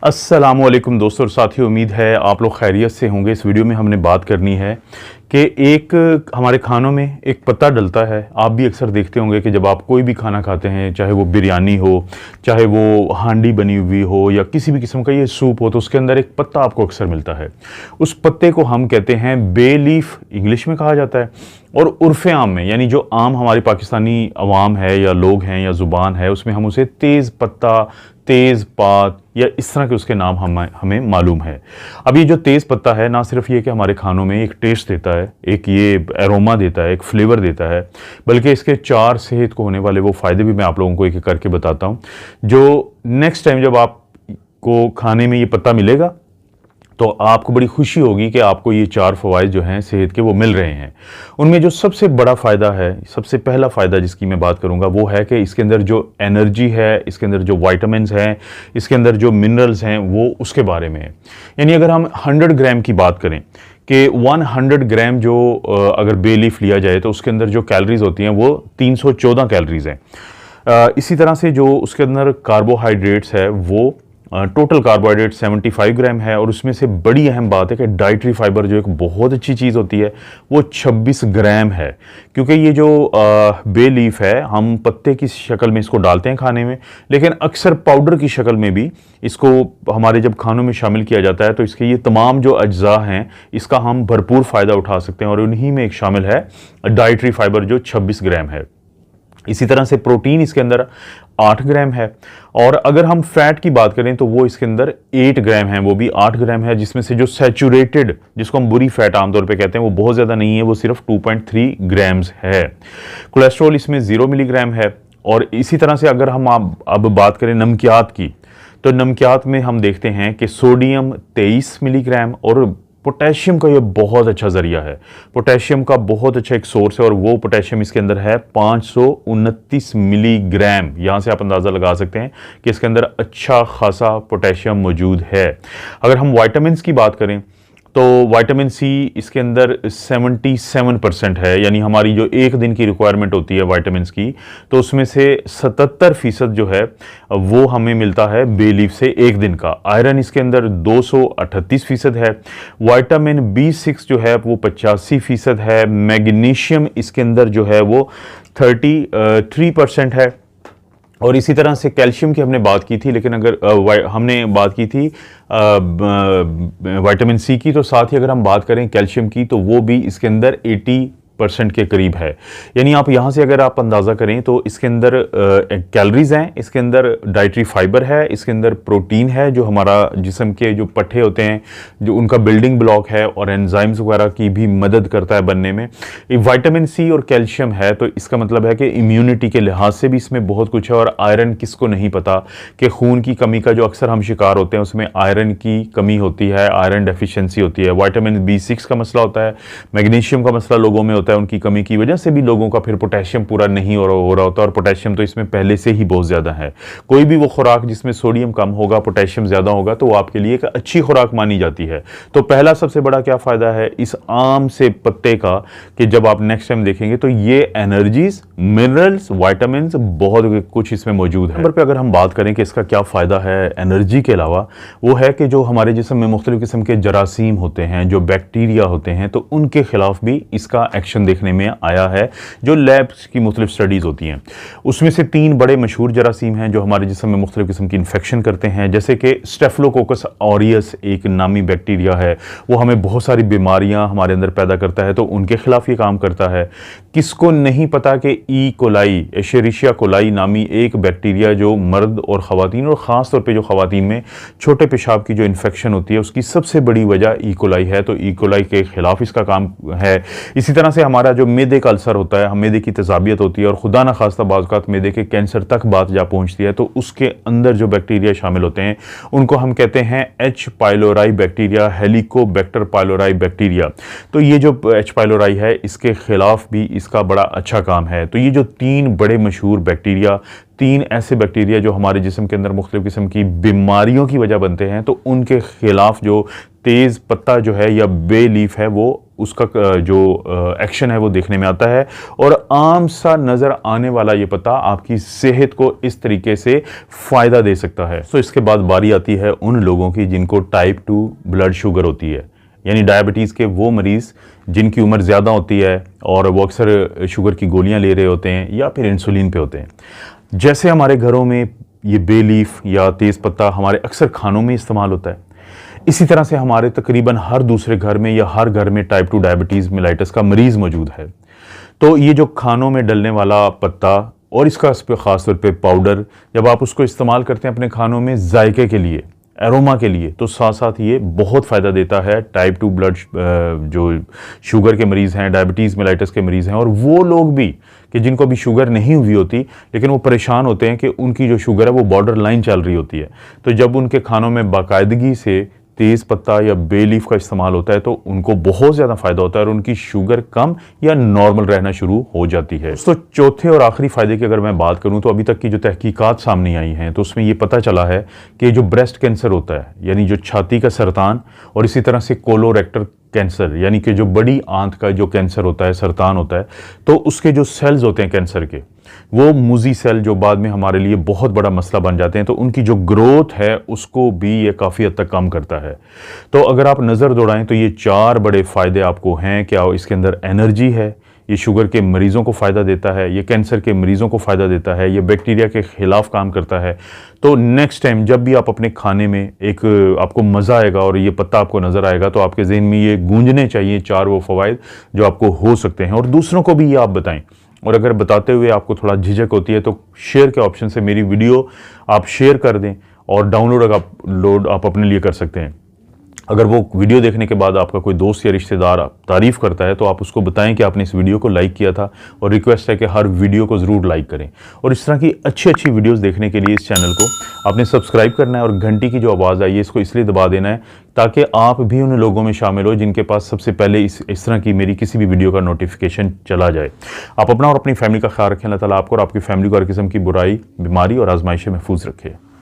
अस्सलामुअलैकुम दोस्तों और साथियों, उम्मीद है आप लोग खैरियत से होंगे। इस वीडियो में हमने बात करनी है कि एक हमारे खानों में एक पत्ता डलता है। आप भी अक्सर देखते होंगे कि जब आप कोई भी खाना खाते हैं, चाहे वो बिरयानी हो, चाहे वो हांडी बनी हुई हो या किसी भी किस्म का ये सूप हो, तो उसके अंदर एक पत्ता आपको अक्सर मिलता है। उस पत्ते को हम कहते हैं बे लीफ, इंग्लिश में कहा जाता है। और उर्फ़े आम में, यानी जो आम हमारी पाकिस्तानी अवाम है या लोग हैं या ज़ुबान है, उसमें हम उसे तेज़ पत्ता, तेज़ पात या इस तरह के उसके नाम हमें मालूम है। अब ये जो तेज़ पत्ता है, ना सिर्फ ये कि हमारे खानों में एक टेस्ट देता है, एक ये एरोमा देता है, एक फ्लेवर देता है, बल्कि इसके 4 सेहत को होने वाले वो फ़ायदे भी मैं आप लोगों को एक एक करके बताता हूँ, जो नेक्स्ट टाइम जब आपको खाने में ये पत्ता मिलेगा तो आपको बड़ी खुशी होगी कि आपको ये 4 फ़वाइद जो हैं सेहत के वो मिल रहे हैं। उनमें जो सबसे बड़ा फ़ायदा है, सबसे पहला फ़ायदा जिसकी मैं बात करूँगा, वो है कि इसके अंदर जो एनर्जी है, इसके अंदर जो विटामिन्स हैं, इसके अंदर जो मिनरल्स हैं, वो उसके बारे में है। यानी अगर हम 100 ग्राम की बात करें कि 100 ग्राम जो अगर बे लीफ लिया जाए तो उसके अंदर जो कैलोरीज़ होती हैं वो 314 कैलोरीज़ हैं। इसी तरह से जो उसके अंदर कार्बोहाइड्रेट्स है वो टोटल कार्बोहाइड्रेट 75 ग्राम है। और उसमें से बड़ी अहम बात है कि डाइटरी फाइबर जो एक बहुत अच्छी चीज़ होती है वो 26 ग्राम है। क्योंकि ये जो बे लीफ है, हम पत्ते की शक्ल में इसको डालते हैं खाने में, लेकिन अक्सर पाउडर की शक्ल में भी इसको हमारे जब खानों में शामिल किया जाता है तो इसके ये तमाम जो अज्जा हैं इसका हम भरपूर फ़ायदा उठा सकते हैं। और उन्हीं में एक शामिल है डाइटरी फाइबर जो 26 ग्राम है। इसी तरह से प्रोटीन इसके अंदर 8 ग्राम है। और अगर हम फैट की बात करें तो वो इसके अंदर 8 ग्राम है, वो भी 8 ग्राम है, जिसमें से जो सैचुरेटेड, जिसको हम बुरी फैट आमतौर पे कहते हैं, वो बहुत ज़्यादा नहीं है, वो सिर्फ 2.3 ग्राम्स है। कोलेस्ट्रॉल इसमें 0 मिलीग्राम है। और इसी तरह से अगर हम अब बात करें नमकियात की, तो नमकियात में हम देखते हैं कि सोडियम 23 मिलीग्राम और पोटेशियम का ये बहुत अच्छा ज़रिया है। पोटेशियम का बहुत अच्छा एक सोर्स है और वो पोटेशियम इसके अंदर है 529 मिलीग्राम। यहाँ से आप अंदाज़ा लगा सकते हैं कि इसके अंदर अच्छा खासा पोटेशियम मौजूद है। अगर हम विटामिन्स की बात करें तो विटामिन सी इसके अंदर 77% है, यानी हमारी जो एक दिन की रिक्वायरमेंट होती है विटामिन्स की, तो उसमें से 77% जो है वो हमें मिलता है बे लीफ से एक दिन का। आयरन इसके अंदर 238% है। विटामिन B6 जो है वो 85% है। मैग्नीशियम इसके अंदर जो है वो 33% है। और इसी तरह से कैल्शियम की हमने बात की थी, लेकिन अगर हमने बात की थी विटामिन सी की, तो साथ ही अगर हम बात करें कैल्शियम की तो वो भी इसके अंदर 80% के करीब है। यानी आप यहाँ से अगर आप अंदाज़ा करें तो इसके अंदर कैलोरीज हैं, इसके अंदर डाइटरी फाइबर है, इसके अंदर प्रोटीन है जो हमारा जिस्म के जो पट्टे होते हैं जो उनका बिल्डिंग ब्लॉक है, और एंजाइम्स वगैरह की भी मदद करता है बनने में। विटामिन सी और कैल्शियम है तो इसका मतलब है कि इम्यूनिटी के लिहाज से भी इसमें बहुत कुछ है। और आयरन किसको नहीं पता कि खून की कमी का जो अक्सर हम शिकार होते हैं उसमें आयरन की कमी होती है, आयरन डेफिशिएंसी होती है। विटामिन B6 का मसला होता है, मैग्नीशियम का मसला लोगों में होता है, उनकी कमी की वजह से भी लोगों का फिर पोटेशियम पूरा नहीं हो रहा होता। और पोटेशियम तो इसमें पहले से ही बहुत ज़्यादा है। कोई भी वो खुराक जिसमें सोडियम कम होगा, पोटेशियम ज़्यादा होगा, तो वो आपके लिए एक अच्छी खुराक मानी जाती है। तो पहला सबसे बड़ा क्या फ़ायदा है इस आम से पत्ते का, कि जब आप नेक्स्ट टाइम देखेंगे तो ये एनर्जीज, मिनरल्स, विटामिन्स बहुत कुछ इसमें मौजूद है। नंबर पे अगर हम बात करें कि इसका क्या फ़ायदा है एनर्जी के अलावा, वो है कि जो हमारे जिस्म में मुख्तलिफ किस्म के जरासीम होते हैं, जो बैक्टीरिया होते हैं, तो उनके खिलाफ भी इसका एक्शन देखने में आया है। जो लैब्स की मुख्तलिफ स्टडीज़ होती हैं उसमें से 3 बड़े मशहूर जरासीम हैं जो हमारे जिस्म में मुख्तलिफ किस्म की इन्फेक्शन करते हैं, जैसे कि स्टेफिलोकोकस ऑरियस एक नामी बैक्टीरिया है, वो हमें बहुत सारी बीमारियां हमारे अंदर पैदा करता है, तो उनके खिलाफ ये काम करता है। किसको नहीं पता कि ई कोलाई, एशेरिशिया कोलाई नामी एक बैक्टीरिया जो मर्द और ख़वातीन, और ख़ास तौर पे जो ख़वातीन में छोटे पेशाब की जो इन्फेक्शन होती है उसकी सबसे बड़ी वजह ई कोलाई है, तो ई कोलाई के खिलाफ इसका काम है। इसी तरह से हमारा जो मैदे का अल्सर होता है, हम मैदे की तेज़ाबियत होती है और खुदा न खास्ता बाज़ औक़ात मैदे के कैंसर तक बात जा पहुँचती है, तो उसके अंदर जो बैक्टीरिया शामिल होते हैं उनको हम कहते हैं H. Pylori bacteria, Helicobacter pylori bacteria. तो ये जो H. पाइलोराई है इसके खिलाफ भी इसका बड़ा अच्छा काम है। तो ये जो 3 बड़े मशहूर बैक्टीरिया, 3 ऐसे बैक्टीरिया जो हमारे जिस्म के अंदर मुख्तलिफ किस्म की बीमारियों की वजह बनते हैं, तो उनके खिलाफ जो तेज़ पत्ता जो है या बे लीफ है, वो उसका जो एक्शन है वो देखने में आता है। और आम सा नज़र आने वाला ये पत्ता आपकी सेहत को इस तरीके से फ़ायदा दे सकता है। तो इसके बाद बारी आती है उन लोगों की जिनको टाइप 2 ब्लड शुगर होती है, यानी डायबिटीज़ के वो मरीज़ जिनकी उम्र ज़्यादा होती है और वो अक्सर शुगर की गोलियां ले रहे होते हैं या फिर इंसुलिन पे होते हैं। जैसे हमारे घरों में ये बे लीफ या तेज़ पत्ता हमारे अक्सर खानों में इस्तेमाल होता है, इसी तरह से हमारे तकरीबन हर दूसरे घर में या हर घर में टाइप 2 डायबिटीज़ मेलाइटस का मरीज़ मौजूद है। तो ये जो खानों में डलने वाला पत्ता और इसका ख़ास तौर पे पाउडर, जब आप उसको इस्तेमाल करते हैं अपने खानों में जायके के लिए, एरोमा के लिए, तो साथ साथ ये बहुत फ़ायदा देता है टाइप 2 ब्लड जो शुगर के मरीज़ हैं, डायबिटीज़ मेलाइटस के मरीज़ हैं, और वो लोग भी कि जिनको अभी शुगर नहीं हुई होती लेकिन वो परेशान होते हैं कि उनकी जो शुगर है वो बॉर्डर लाइन चल रही होती है। तो जब उनके खानों में बाकायदगी से तेज़ पत्ता या बे लीफ का इस्तेमाल होता है तो उनको बहुत ज़्यादा फ़ायदा होता है और उनकी शुगर कम या नॉर्मल रहना शुरू हो जाती है। तो चौथे और आखिरी फ़ायदे की अगर मैं बात करूं तो अभी तक की जो तहकीकात सामने आई हैं तो उसमें ये पता चला है कि जो ब्रेस्ट कैंसर होता है, यानी जो छाती का सरतान, और इसी तरह से कोलोरेक्टर कैंसर, यानी कि जो बड़ी आंत का जो कैंसर होता है, सरतान होता है, तो उसके जो सेल्स होते हैं कैंसर के, वो मुजी सेल जो बाद में हमारे लिए बहुत बड़ा मसला बन जाते हैं, तो उनकी जो ग्रोथ है उसको भी ये काफ़ी हद तक कम करता है। तो अगर आप नज़र दौड़ाएं तो ये 4 बड़े फ़ायदे आपको हैं। क्या इसके अंदर एनर्जी है, ये शुगर के मरीज़ों को फ़ायदा देता है, ये कैंसर के मरीज़ों को फ़ायदा देता है, ये बैक्टीरिया के ख़िलाफ़ काम करता है। तो नेक्स्ट टाइम जब भी आप अपने खाने में एक आपको मज़ा आएगा और ये पत्ता आपको नज़र आएगा तो आपके ज़हन में ये गूंजने चाहिए 4 वो फ़वाइद जो आपको हो सकते हैं, और दूसरों को भी ये आप बताएं। और अगर बताते हुए आपको थोड़ा झिझक होती है तो शेयर के ऑप्शन से मेरी वीडियो आप शेयर कर दें और डाउनलोड आप अपने लिए कर सकते हैं। अगर वो वीडियो देखने के बाद आपका कोई दोस्त या रिश्तेदार तारीफ़ करता है तो आप उसको बताएं कि आपने इस वीडियो को लाइक किया था, और रिक्वेस्ट है कि हर वीडियो को ज़रूर लाइक करें। और इस तरह की अच्छी अच्छी वीडियोस देखने के लिए इस चैनल को आपने सब्सक्राइब करना है और घंटी की जो आवाज़ आई है इसको इसलिए दबा देना है ताकि आप भी उन लोगों में शामिल हो जिनके पास सबसे पहले इस तरह की मेरी किसी भी वीडियो का नोटिफिकेशन चला जाए। आप अपना और अपनी फैमिली का ख्याल रखें। अल्लाह ताला आपको और आपकी फैमिली को हर किस्म की बुराई, बीमारी और आजमाइश से महफूज रखे।